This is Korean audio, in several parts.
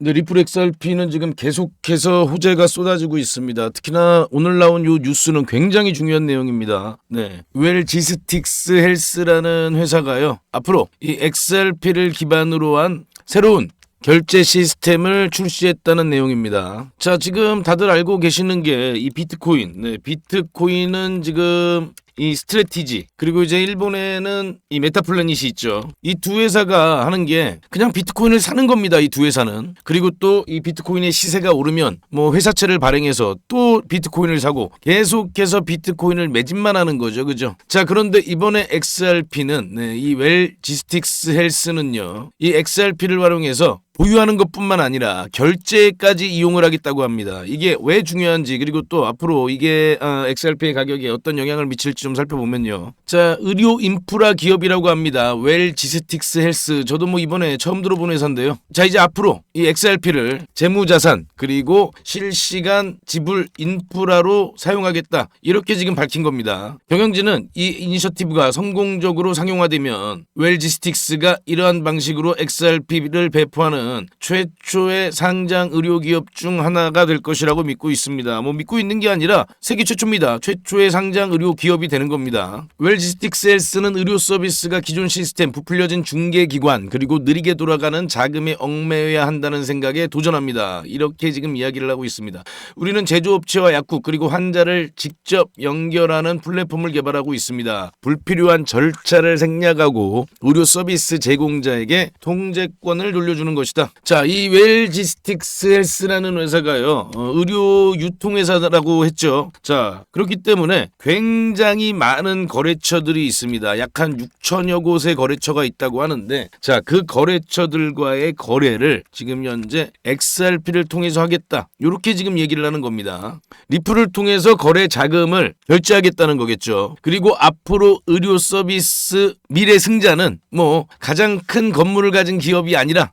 네, 리플 XRP는 지금 계속해서 호재가 쏟아지고 있습니다. 특히나 오늘 나온 요 뉴스는 굉장히 중요한 내용입니다. 네, 웰지스틱스 헬스라는 회사가요, 앞으로 이 XRP를 기반으로 한 새로운 결제 시스템을 출시했다는 내용입니다. 자, 지금 다들 알고 계시는 게 이 비트코인. 네, 비트코인은 지금 이 스트래티지, 그리고 이제 일본에는 이 메타플래닛이 있죠. 이 두 회사가 하는 게 그냥 비트코인을 사는 겁니다. 이 두 회사는. 그리고 또 이 비트코인의 시세가 오르면 뭐 회사채를 발행해서 또 비트코인을 사고 계속해서 비트코인을 매집만 하는 거죠. 그죠? 자, 그런데 이번에 XRP는 이 웰지스틱스 헬스는요, 이 XRP를 활용해서 보유하는 것뿐만 아니라 결제까지 이용을 하겠다고 합니다. 이게 왜 중요한지, 그리고 또 앞으로 이게 XRP의 가격에 어떤 영향을 미칠지 좀 살펴보면요. 자, 의료 인프라 기업이라고 합니다. 웰지스틱스 헬스. 저도 뭐 이번에 처음 들어본 회사인데요. 자, 이제 앞으로 이 XRP를 재무자산 그리고 실시간 지불 인프라로 사용하겠다, 이렇게 지금 밝힌 겁니다. 경영진은 이 이니셔티브가 성공적으로 상용화되면 웰지스틱스가 이러한 방식으로 XRP를 배포하는 최초의 상장 의료기업 중 하나가 될 것이라고 믿고 있습니다. 뭐 믿고 있는 게 아니라 세계 최초입니다. 최초의 상장 의료기업이 되는 겁니다. 웰지스틱스 헬스는 의료 서비스가 기존 시스템, 부풀려진 중개기관, 그리고 느리게 돌아가는 자금에 얽매여야 한다는 생각에 도전합니다. 이렇게 지금 이야기를 하고 있습니다. 우리는 제조업체와 약국 그리고 환자를 직접 연결하는 플랫폼을 개발하고 있습니다. 불필요한 절차를 생략하고 의료 서비스 제공자에게 통제권을 돌려주는 것이다. 자, 이 웰지스틱스 헬스라는 회사가요, 의료 유통회사라고 했죠. 자, 그렇기 때문에 굉장히 많은 거래처들이 있습니다. 약 한 6천여 곳의 거래처가 있다고 하는데, 자, 그 거래처들과의 거래를 지금 현재 XRP를 통해서 하겠다, 이렇게 지금 얘기를 하는 겁니다. 리플을 통해서 거래 자금을 결제하겠다는 거겠죠. 그리고 앞으로 의료 서비스 미래 승자는 뭐 가장 큰 건물을 가진 기업이 아니라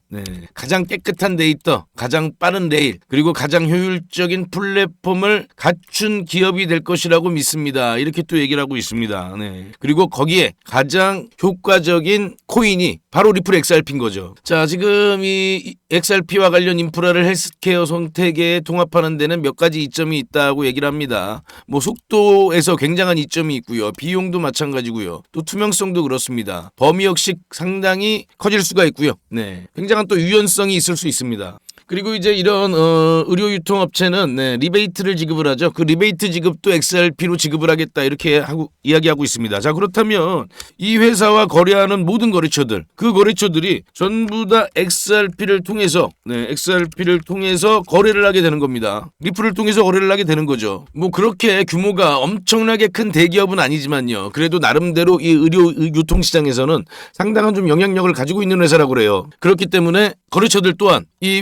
가장 깨끗한 데이터, 가장 빠른 레일, 그리고 가장 효율적인 플랫폼을 갖춘 기업이 될 것이라고 믿습니다. 이렇게 또 얘기를 하고 있습니다. 그리고 거기에 가장 효과적인 코인이 바로 리플 XRP인 거죠. 자, 지금 이 XRP와 관련 인프라를 헬스케어 생태계에 통합하는 데는 몇 가지 이점이 있다고 얘기를 합니다. 뭐 속도에서 굉장한 이점이 있고요. 비용도 마찬가지고요. 또 투명성도 그렇습니다. 범위 역시 상당히 커질 수가 있고요. 굉장한 또 유연성이 있을 수 있습니다. 그리고 이제 이런 의료 유통업체는 리베이트를 지급을 하죠. 그 리베이트 지급도 XRP로 지급을 하겠다, 이렇게 이야기하고 있습니다. 자, 그렇다면 이 회사와 거래하는 모든 거래처들, 그 거래처들이 전부 다 XRP를 통해서 거래를 하게 되는 겁니다. 리플을 통해서 거래를 하게 되는 거죠. 뭐 그렇게 규모가 엄청나게 큰 대기업은 아니지만요, 그래도 나름대로 이 의료 유통시장에서는 상당한 좀 영향력을 가지고 있는 회사라고 그래요. 그렇기 때문에 거래처들 또한 이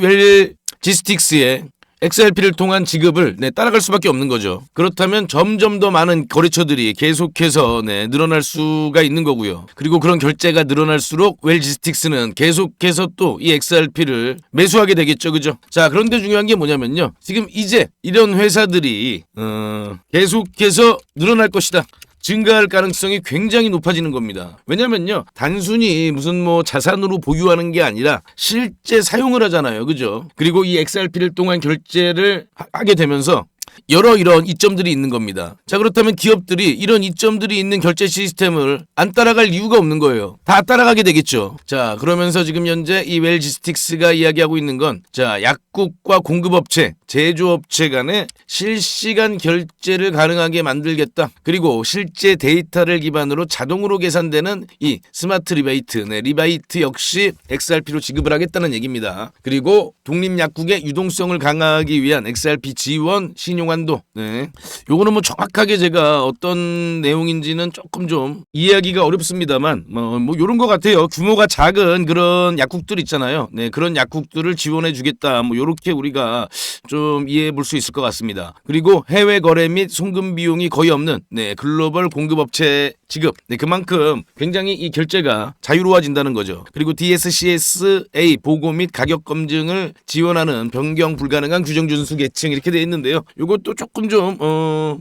웰지스틱스의 XRP를 통한 지급을 따라갈 수밖에 없는 거죠. 그렇다면 점점 더 많은 거래처들이 계속해서 늘어날 수가 있는 거고요. 그리고 그런 결제가 늘어날수록 웰지스틱스는 계속해서 또 이 XRP를 매수하게 되겠죠. 그죠? 자, 그런데 중요한 게 뭐냐면요, 지금 이제 이런 회사들이 계속해서 늘어날 것이다, 증가할 가능성이 굉장히 높아지는 겁니다. 왜냐면요, 단순히 무슨 뭐 자산으로 보유하는 게 아니라 실제 사용을 하잖아요. 그죠? 그리고 이 XRP를 통한 결제를 하게 되면서 여러 이런 이점들이 있는 겁니다. 자, 그렇다면 기업들이 이런 이점들이 있는 결제 시스템을 안 따라갈 이유가 없는 거예요. 다 따라가게 되겠죠. 자, 그러면서 지금 현재 이 웰지스틱스가 이야기하고 있는 건, 자, 약국과 공급업체, 제조업체 간에 실시간 결제를 가능하게 만들겠다. 그리고 실제 데이터를 기반으로 자동으로 계산되는 이 스마트 리베이트, 리베이트 역시 XRP로 지급을 하겠다는 얘기입니다. 그리고 독립약국의 유동성을 강화하기 위한 XRP 지원 신용한도. 요거는 뭐 정확하게 제가 어떤 내용인지는 조금 좀 이해하기가 어렵습니다만 뭐 요런 것 같아요. 규모가 작은 그런 약국들 있잖아요. 그런 약국들을 지원해 주겠다, 뭐 요렇게 우리가 좀 이해해 볼 수 있을 것 같습니다. 그리고 해외 거래 및 송금 비용이 거의 없는 글로벌 공급업체 지급. 그만큼 굉장히 이 결제가 자유로워진다는 거죠. 그리고 DSCSA 보고 및 가격 검증을 지원하는 변경 불가능한 규정 준수 계층, 이렇게 되어 있는데요. 요것도 조금 좀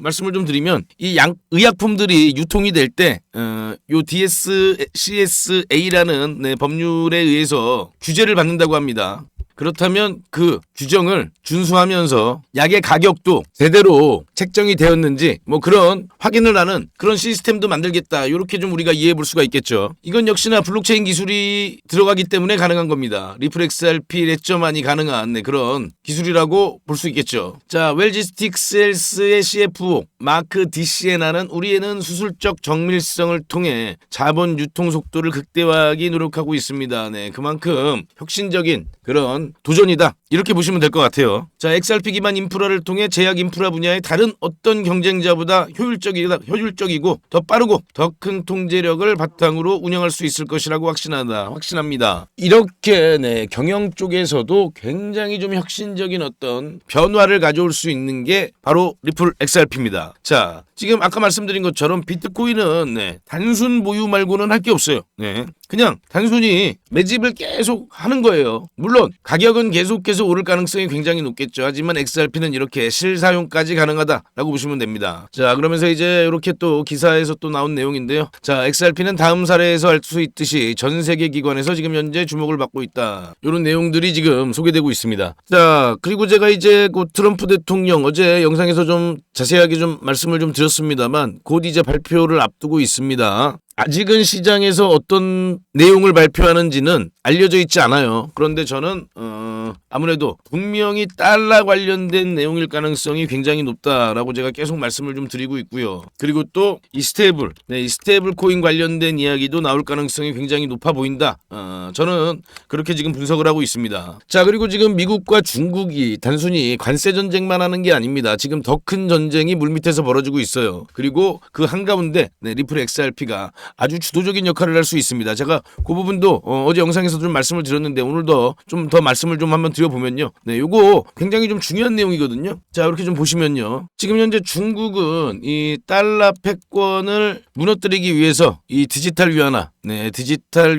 말씀을 좀 드리면, 이 의약품들이 유통이 될 때 요 DSCSA라는 법률에 의해서 규제를 받는다고 합니다. 그렇다면 그 규정을 준수하면서 약의 가격도 제대로 책정이 되었는지 뭐 그런 확인을 하는 그런 시스템도 만들겠다. 이렇게 좀 우리가 이해해 볼 수가 있겠죠. 이건 역시나 블록체인 기술이 들어가기 때문에 가능한 겁니다. 리플 XRP ledger만이 가능한 그런 기술이라고 볼 수 있겠죠. 자, 웰지스틱스 헬스의 CFO 마크 디시에나는 우리에는 수술적 정밀성을 통해 자본 유통 속도를 극대화하기 노력하고 있습니다. 네, 그만큼 혁신적인 그런 도전이다. 이렇게 보시면 될 것 같아요. 자, XRP 기반 인프라를 통해 제약 인프라 분야의 다른 어떤 경쟁자보다 효율적이고 더 빠르고 더 큰 통제력을 바탕으로 운영할 수 있을 것이라고 확신합니다. 이렇게 네, 경영 쪽에서도 굉장히 좀 혁신적인 어떤 변화를 가져올 수 있는 게 바로 리플 XRP입니다. 자, 지금 아까 말씀드린 것처럼 비트코인은 네, 단순 보유 말고는 할 게 없어요. 네, 그냥 단순히 매집을 계속 하는 거예요. 물론 가격은 계속해서 오를 가능성이 굉장히 높겠죠. 하지만 XRP는 이렇게 실사용까지 가능하다라고 보시면 됩니다. 자, 그러면서 이제 이렇게 또 기사에서 또 나온 내용인데요. 자, XRP는 다음 사례에서 알 수 있듯이 전 세계 기관에서 지금 현재 주목을 받고 있다. 이런 내용들이 지금 소개되고 있습니다. 자, 그리고 제가 이제 그 트럼프 대통령 어제 영상에서 좀 자세하게 좀 말씀을 좀 드렸습니다만 곧 이제 발표를 앞두고 있습니다. 아직은 시장에서 어떤 내용을 발표하는지는 알려져 있지 않아요. 그런데 저는 아무래도 분명히 달러 관련된 내용일 가능성이 굉장히 높다라고 제가 계속 말씀을 좀 드리고 있고요. 그리고 또 이 스테이블 코인 관련된 이야기도 나올 가능성이 굉장히 높아 보인다. 저는 그렇게 지금 분석을 하고 있습니다. 자, 그리고 지금 미국과 중국이 단순히 관세 전쟁만 하는 게 아닙니다. 지금 더 큰 전쟁이 물밑에서 벌어지고 있어요. 그리고 그 한가운데 리플 XRP가 아주 주도적인 역할을 할 수 있습니다. 제가 그 부분도 어제 영상에서 좀 말씀을 드렸는데 오늘도 좀 더 말씀을 좀 한번 드려보면요. 네, 요거 굉장히 좀 중요한 내용이거든요. 자, 이렇게 좀 보시면요. 지금 현재 중국은 이 달러 패권을 무너뜨리기 위해서 이 디지털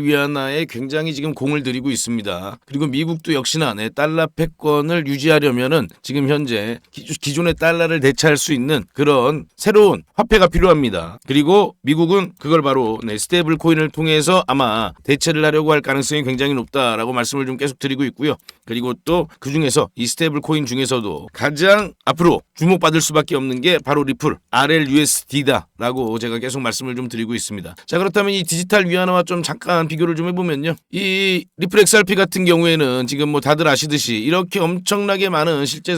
위안화에 굉장히 지금 공을 들이고 있습니다. 그리고 미국도 역시나 달러 패권을 유지하려면은 지금 현재 기존의 달러를 대체할 수 있는 그런 새로운 화폐가 필요합니다. 그리고 미국은 그걸 바로 스테이블 코인을 통해서 아마 대체를 하려고 할 가능성이 굉장히 높다라고 말씀을 좀 계속 드리고 있고요. 그리고 또 그중에서 이 스테이블 코인 중에서도 가장 앞으로 주목받을 수밖에 없는 게 바로 리플 RLUSD다라고 제가 계속 말씀을 좀 드리고 있습니다. 자, 그렇다면 이 디지털 위안화와 좀 잠깐 비교를 좀 해보면요. 이 리플 XRP 같은 경우에는 지금 뭐 다들 아시듯이 이렇게 엄청나게 많은 실제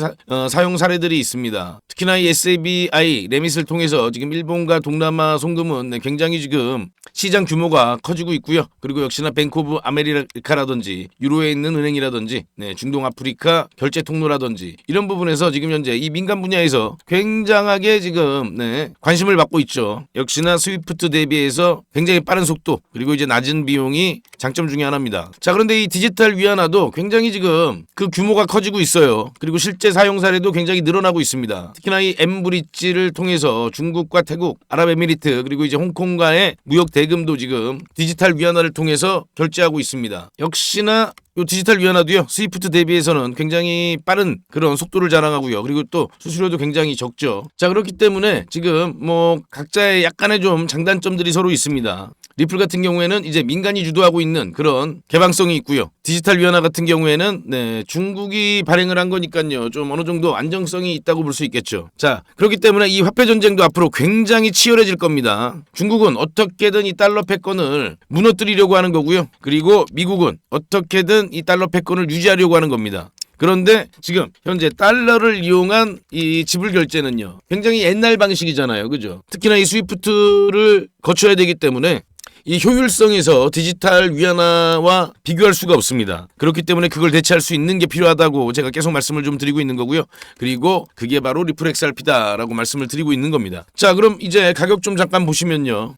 사용 사례들이 있습니다. 특히나 이 SABI 레밋을 통해서 지금 일본과 동남아 송금은 굉장히 지금 시장 규모가 커지고 있고요. 그리고 역시나 뱅크 오브 아메리카라든지 유로에 있는 은행이라든지 중동 아프리카 결제 통로라든지 이런 부분에서 지금 현재 이 민간 분야에서 굉장하게 지금 관심을 받고 있죠. 역시나 스위프트 대비해서 굉장히 빠른 속도 그리고 이제 낮은 비용이 장점 중에 하나입니다. 자, 그런데 이 디지털 위안화도 굉장히 지금 그 규모가 커지고 있어요. 그리고 실제 사용 사례도 굉장히 늘어나고 있습니다. 특히나 이 M브릿지를 통해서 중국과 태국, 아랍에미리트 그리고 이제 홍콩과의 무역 대금도 지금 디지털 위안화를 통해서 결제하고 있습니다. 역시나 이 디지털 위안화도요. 스위프트 대비해서는 굉장히 빠른 그런 속도를 자랑하고요. 그리고 또 수수료도 굉장히 적죠. 자, 그렇기 때문에 지금 뭐 각자의 약간의 좀 장단점들이 서로 있습니다. 리플 같은 경우에는 이제 민간이 주도하고 있는 그런 개방성이 있고요. 디지털 위안화 같은 경우에는 중국이 발행을 한 거니까요. 좀 어느 정도 안정성이 있다고 볼 수 있겠죠. 자, 그렇기 때문에 이 화폐 전쟁도 앞으로 굉장히 치열해질 겁니다. 중국은 어떻게든 이 달러 패권을 무너뜨리려고 하는 거고요. 그리고 미국은 어떻게든 이 달러 패권을 유지하려고 하는 겁니다. 그런데 지금 현재 달러를 이용한 이 지불 결제는요. 굉장히 옛날 방식이잖아요. 그죠? 특히나 이 스위프트를 거쳐야 되기 때문에 이 효율성에서 디지털 위안화와 비교할 수가 없습니다. 그렇기 때문에 그걸 대체할 수 있는 게 필요하다고 제가 계속 말씀을 좀 드리고 있는 거고요. 그리고 그게 바로 리플 XRP다라고 말씀을 드리고 있는 겁니다. 자, 그럼 이제 가격 좀 잠깐 보시면요.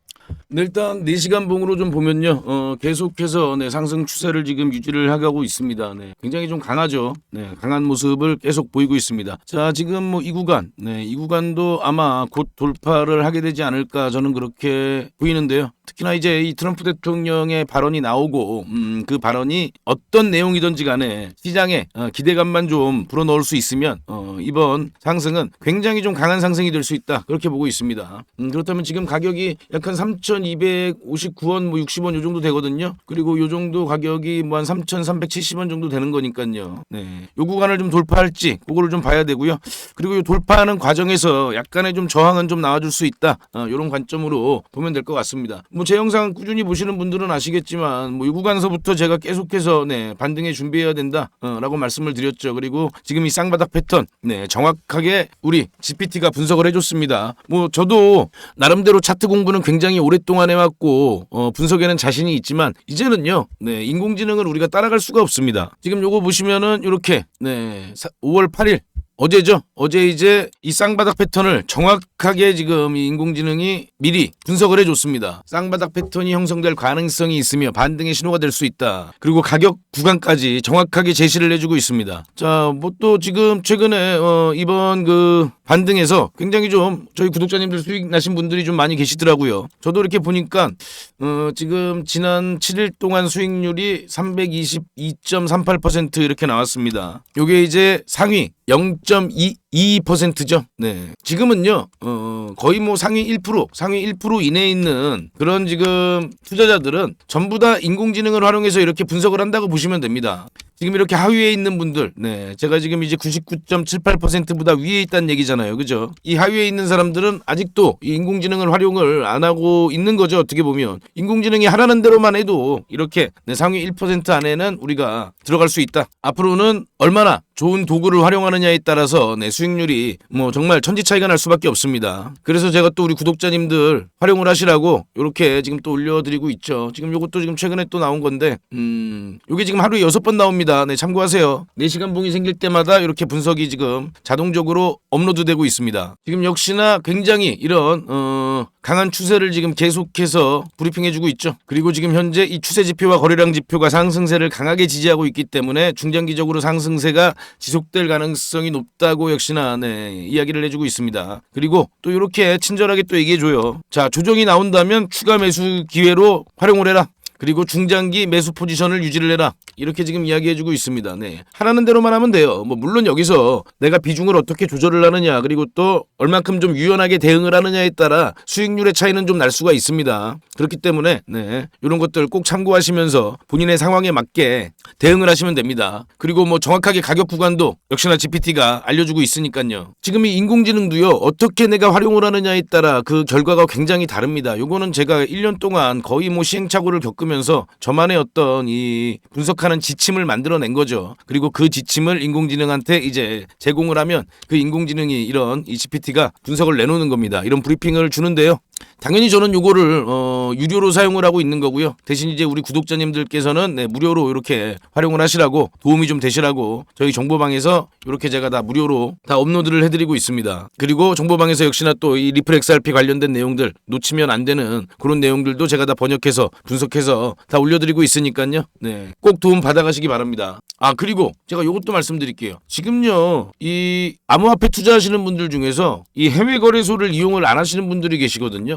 일단 4시간 봉으로 좀 보면요. 계속해서 상승 추세를 지금 유지를 하고 있습니다. 굉장히 좀 강하죠. 강한 모습을 계속 보이고 있습니다. 자, 지금 뭐 이 구간도 아마 곧 돌파를 하게 되지 않을까 저는 그렇게 보이는데요. 특히나 이제 이 트럼프 대통령의 발언이 나오고 그 발언이 어떤 내용이든지 간에 시장에 기대감만 좀 불어넣을 수 있으면 이번 상승은 굉장히 좀 강한 상승이 될 수 있다. 그렇게 보고 있습니다. 그렇다면 지금 가격이 약 한 14,259원 뭐 60원 요 정도 되거든요. 그리고 요 정도 가격이 뭐 한 3,370원 정도 되는 거니까요. 네. 요 구간을 좀 돌파할지 그거를 좀 봐야 되고요. 그리고 요 돌파하는 과정에서 약간의 좀 저항은 좀 나와줄 수 있다. 요런 관점으로 보면 될 것 같습니다. 뭐 제 영상 꾸준히 보시는 분들은 아시겠지만 뭐 이 구간서부터 제가 계속해서 반등에 준비해야 된다. 라고 말씀을 드렸죠. 그리고 지금 이 쌍바닥 패턴 정확하게 우리 GPT가 분석을 해줬습니다. 뭐 저도 나름대로 차트 공부는 굉장히 오랫동안 해왔고 분석에는 자신이 있지만 이제는요 인공지능을 우리가 따라갈 수가 없습니다. 지금 요거 보시면은 이렇게 5월 8일 어제죠. 어제 이제 이 쌍바닥 패턴을 정확하게 지금 이 인공지능이 미리 분석을 해줬습니다. 쌍바닥 패턴이 형성될 가능성이 있으며 반등의 신호가 될 수 있다. 그리고 가격 구간까지 정확하게 제시를 해주고 있습니다. 자, 뭐 또 지금 최근에 이번 그 반등에서 굉장히 좀 저희 구독자님들 수익 나신 분들이 좀 많이 계시더라고요. 저도 이렇게 보니까 지금 지난 7일 동안 수익률이 322.38% 이렇게 나왔습니다. 요게 이제 상위 0.22%죠. 네. 지금은요, 거의 뭐 상위 1% 이내에 있는 그런 지금 투자자들은 전부 다 인공지능을 활용해서 이렇게 분석을 한다고 보시면 됩니다. 지금 이렇게 하위에 있는 분들, 제가 지금 이제 99.78%보다 위에 있다는 얘기잖아요. 그죠? 이 하위에 있는 사람들은 아직도 이 인공지능을 활용을 안 하고 있는 거죠. 어떻게 보면. 인공지능이 하라는 대로만 해도 이렇게 상위 1% 안에는 우리가 들어갈 수 있다. 앞으로는 얼마나 좋은 도구를 활용하느냐에 따라서 수익률이 뭐 정말 천지 차이가 날 수밖에 없습니다. 그래서 제가 또 우리 구독자님들 활용을 하시라고 이렇게 지금 또 올려드리고 있죠. 지금 요것도 지금 최근에 또 나온 건데, 요게 지금 하루에 6번 나옵니다. 참고하세요. 4시간 봉이 생길 때마다 이렇게 분석이 지금 자동적으로 업로드되고 있습니다. 지금 역시나 굉장히 이런 강한 추세를 지금 계속해서 브리핑해주고 있죠. 그리고 지금 현재 이 추세 지표와 거래량 지표가 상승세를 강하게 지지하고 있기 때문에 중장기적으로 상승세가 지속될 가능성이 높다고 역시나 이야기를 해주고 있습니다. 그리고 또 이렇게 친절하게 또 얘기해줘요. 자, 조정이 나온다면 추가 매수 기회로 활용을 해라. 그리고 중장기 매수 포지션을 유지를 해라. 이렇게 지금 이야기해주고 있습니다. 하라는 대로만 하면 돼요. 뭐 물론 여기서 내가 비중을 어떻게 조절을 하느냐, 그리고 또 얼만큼 좀 유연하게 대응을 하느냐에 따라 수익률의 차이는 좀 날 수가 있습니다. 그렇기 때문에 이런 것들 꼭 참고하시면서 본인의 상황에 맞게 대응을 하시면 됩니다. 그리고 뭐 정확하게 가격 구간도 역시나 GPT가 알려주고 있으니까요. 지금 이 인공지능도요, 어떻게 내가 활용을 하느냐에 따라 그 결과가 굉장히 다릅니다. 요거는 제가 1년 동안 거의 뭐 시행착오를 겪으면서 저만의 어떤 이 분석하는 지침을 만들어낸 거죠. 그리고 그 지침을 인공지능한테 이제 제공을 하면 그 인공지능이 이런 이 GPT가 분석을 내놓는 겁니다. 이런 브리핑을 주는데요. 당연히 저는 요거를 유료로 사용을 하고 있는 거고요. 대신 이제 우리 구독자님들께서는 무료로 이렇게 활용을 하시라고, 도움이 좀 되시라고 저희 정보방에서 이렇게 제가 다 무료로 다 업로드를 해드리고 있습니다. 그리고 정보방에서 역시나 또 이 리플 XRP 관련된 내용들, 놓치면 안 되는 그런 내용들도 제가 다 번역해서 분석해서 다 올려드리고 있으니까요. 꼭 도움 받아가시기 바랍니다. 아, 그리고 제가 요것도 말씀드릴게요. 지금요, 이 암호화폐 투자하시는 분들 중에서 이 해외 거래소를 이용을 안 하시는 분들이 계시거든요.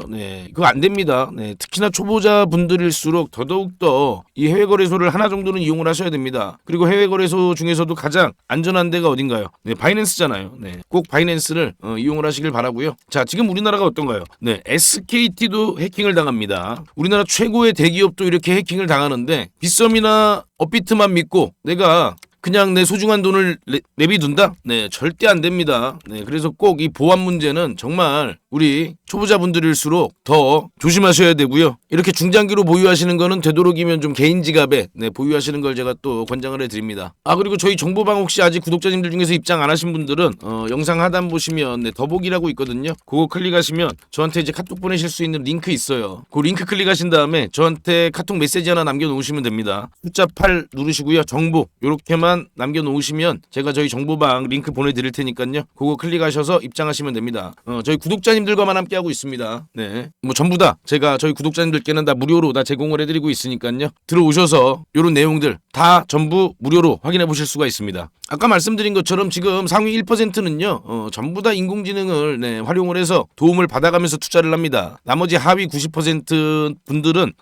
그거 안 됩니다. 특히나 초보자 분들일수록 더더욱더 이 해외 거래소를 하나 정도는 이용을 하셔야 됩니다. 그리고 해외 거래소 중에서도 가장 안전한 데가 어딘가요? 바이낸스잖아요. 꼭 바이낸스를 이용을 하시길 바라고요. 자, 지금 우리나라가 어떤가요? SKT도 해킹을 당합니다. 우리나라 최고의 대기업도 이렇게 해킹을 당하는데, 빗썸이나 업비트만 믿고 내가 그냥 내 소중한 돈을 내비둔다? 절대 안 됩니다. 그래서 꼭 이 보안 문제는 정말 우리 초보자분들일수록 더 조심하셔야 되고요. 이렇게 중장기로 보유하시는 거는 되도록이면 좀 개인 지갑에 보유하시는 걸 제가 또 권장을 해드립니다. 아, 그리고 저희 정보방 혹시 아직 구독자님들 중에서 입장 안 하신 분들은 영상 하단 보시면 더보기라고 있거든요. 그거 클릭하시면 저한테 이제 카톡 보내실 수 있는 링크 있어요. 그 링크 클릭하신 다음에 저한테 카톡 메시지 하나 남겨놓으시면 됩니다. 숫자 8 누르시고요. 정보 요렇게만 남겨놓으시면 제가 저희 정보방 링크 보내드릴 테니까요. 그거 클릭하셔서 입장하시면 됩니다. 저희 구독자님들과만 함께하고 있습니다. 뭐 전부 다 제가 저희 구독자님들께는 다 무료로 다 제공을 해드리고 있으니까요. 들어오셔서 요런 내용들 다 전부 무료로 확인해 보실 수가 있습니다. 아까 말씀드린 것처럼 지금 상위 1%는요 전부 다 인공지능을 활용을 해서 도움을 받아가면서 투자를 합니다. 나머지 하위 90% 분들은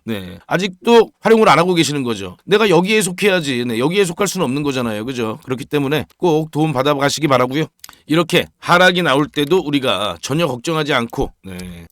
아직도 활용을 안 하고 계시는 거죠. 내가 여기에 속해야지 여기에 속할 수는 없는 거잖아요. 그죠? 그렇기 때문에 꼭 도움 받아가시기 바라고요. 이렇게 하락이 나올 때도 우리가 전혀 걱정하지 않고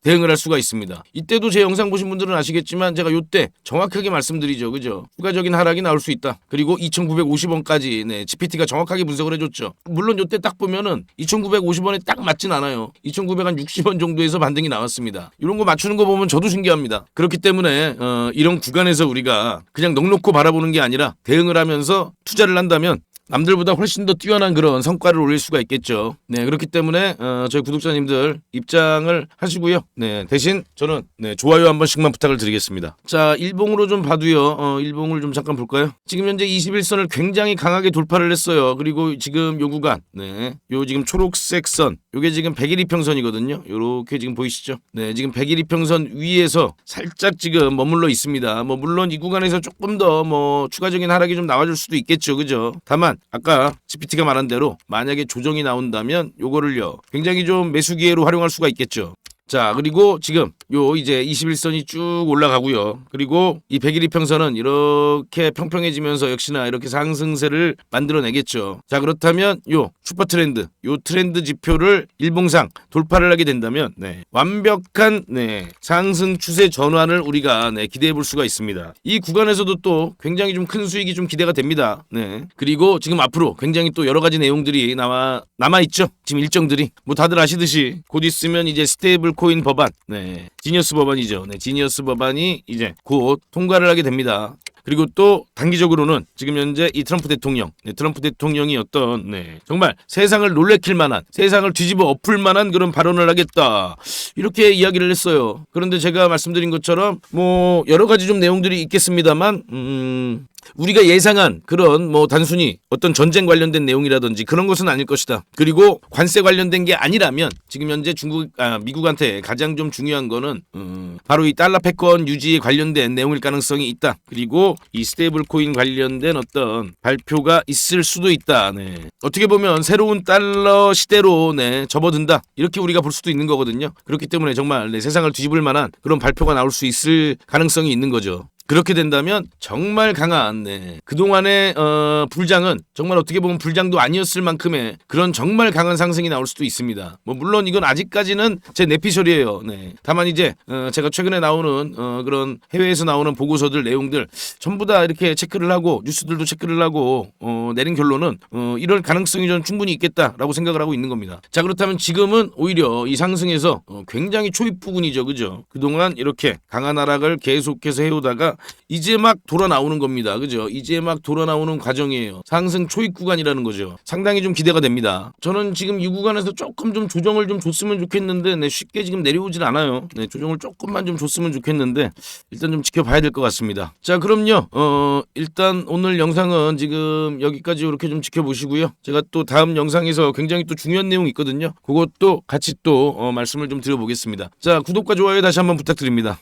대응을 할 수가 있습니다. 이때도 제 영상 보신 분들은 아시겠지만 제가 요때 정확하게 말씀드리죠. 그죠? 추가적인 하락이 나올 수 있다. 그리고 2,950원까지 GPT가 정확하게 분석을 해줬죠. 물론 요때 딱 보면은 2,950원에 딱 맞진 않아요. 2,960원 정도에서 반등이 나왔습니다. 이런 거 맞추는 거 보면 저도 신기합니다. 그렇기 때문에 이런 구간에서 우리가 그냥 넋놓고 바라보는 게 아니라 대응을 하면서 투자를 한다면 남들보다 훨씬 더 뛰어난 그런 성과를 올릴 수가 있겠죠. 그렇기 때문에 저희 구독자님들 입장을 하시고요. 대신 저는 좋아요 한 번씩만 부탁을 드리겠습니다. 자, 일봉으로 좀 봐도요. 일봉을 좀 잠깐 볼까요? 지금 현재 21선을 굉장히 강하게 돌파를 했어요. 그리고 지금 요 구간, 요 지금 초록색 선, 요게 지금 100일 이평선이거든요. 요렇게 지금 보이시죠? 지금 100일 이평선 위에서 살짝 지금 머물러 있습니다. 뭐 물론 이 구간에서 조금 더 뭐 추가적인 하락이 좀 나와줄 수도 있겠죠. 그죠? 다만 아까 GPT가 말한 대로 만약에 조정이 나온다면 요거를요 굉장히 좀 매수 기회로 활용할 수가 있겠죠. 자, 그리고 지금 요 이제 21선이 쭉 올라가고요. 그리고 이 100일 이평선은 이렇게 평평해지면서 역시나 이렇게 상승세를 만들어내겠죠. 자, 그렇다면 요 슈퍼 트렌드, 요 트렌드 지표를 일봉상 돌파를 하게 된다면 완벽한 상승 추세 전환을 우리가 기대해 볼 수가 있습니다. 이 구간에서도 또 굉장히 좀 큰 수익이 좀 기대가 됩니다. 그리고 지금 앞으로 굉장히 또 여러 가지 내용들이 남아 있죠. 지금 일정들이 뭐 다들 아시듯이 곧 있으면 이제 스테이블 코인 법안, 지니어스 법안이죠. 지니어스 법안이 이제 곧 통과를 하게 됩니다. 그리고 또 단기적으로는 지금 현재 이 트럼프 대통령이 어떤 정말 세상을 놀래킬 만한, 세상을 뒤집어 엎을 만한 그런 발언을 하겠다 이렇게 이야기를 했어요. 그런데 제가 말씀드린 것처럼 뭐 여러 가지 좀 내용들이 있겠습니다만 우리가 예상한 그런 뭐 단순히 어떤 전쟁 관련된 내용이라든지 그런 것은 아닐 것이다. 그리고 관세 관련된 게 아니라면 지금 현재 미국한테 가장 좀 중요한 거는 바로 이 달러 패권 유지에 관련된 내용일 가능성이 있다. 그리고 이 스테이블 코인 관련된 어떤 발표가 있을 수도 있다. 어떻게 보면 새로운 달러 시대로 접어든다. 이렇게 우리가 볼 수도 있는 거거든요. 그렇기 때문에 정말 세상을 뒤집을 만한 그런 발표가 나올 수 있을 가능성이 있는 거죠. 그렇게 된다면 정말 강한 그동안의 불장은 정말 어떻게 보면 불장도 아니었을 만큼의 그런 정말 강한 상승이 나올 수도 있습니다. 뭐 물론 이건 아직까지는 제 내피셜이에요. 다만 이제 제가 최근에 나오는 그런 해외에서 나오는 보고서들 내용들 전부 다 이렇게 체크를 하고 뉴스들도 체크를 하고 내린 결론은 이럴 가능성이 좀 충분히 있겠다라고 생각을 하고 있는 겁니다. 자, 그렇다면 지금은 오히려 이 상승에서 굉장히 초입 부근이죠. 그죠? 그동안 이렇게 강한 하락을 계속해서 해오다가 이제 막 돌아 나오는 겁니다. 그죠? 이제 막 돌아 나오는 과정이에요. 상승 초입 구간이라는 거죠. 상당히 좀 기대가 됩니다. 저는 지금 이 구간에서 조금 좀 조정을 좀 줬으면 좋겠는데 쉽게 지금 내려오질 않아요. 조정을 조금만 좀 줬으면 좋겠는데 일단 좀 지켜봐야 될 것 같습니다. 자, 그럼요. 일단 오늘 영상은 지금 여기까지 이렇게 좀 지켜보시고요. 제가 또 다음 영상에서 굉장히 또 중요한 내용이 있거든요. 그것도 같이 또 말씀을 좀 드려보겠습니다. 자, 구독과 좋아요 다시 한번 부탁드립니다.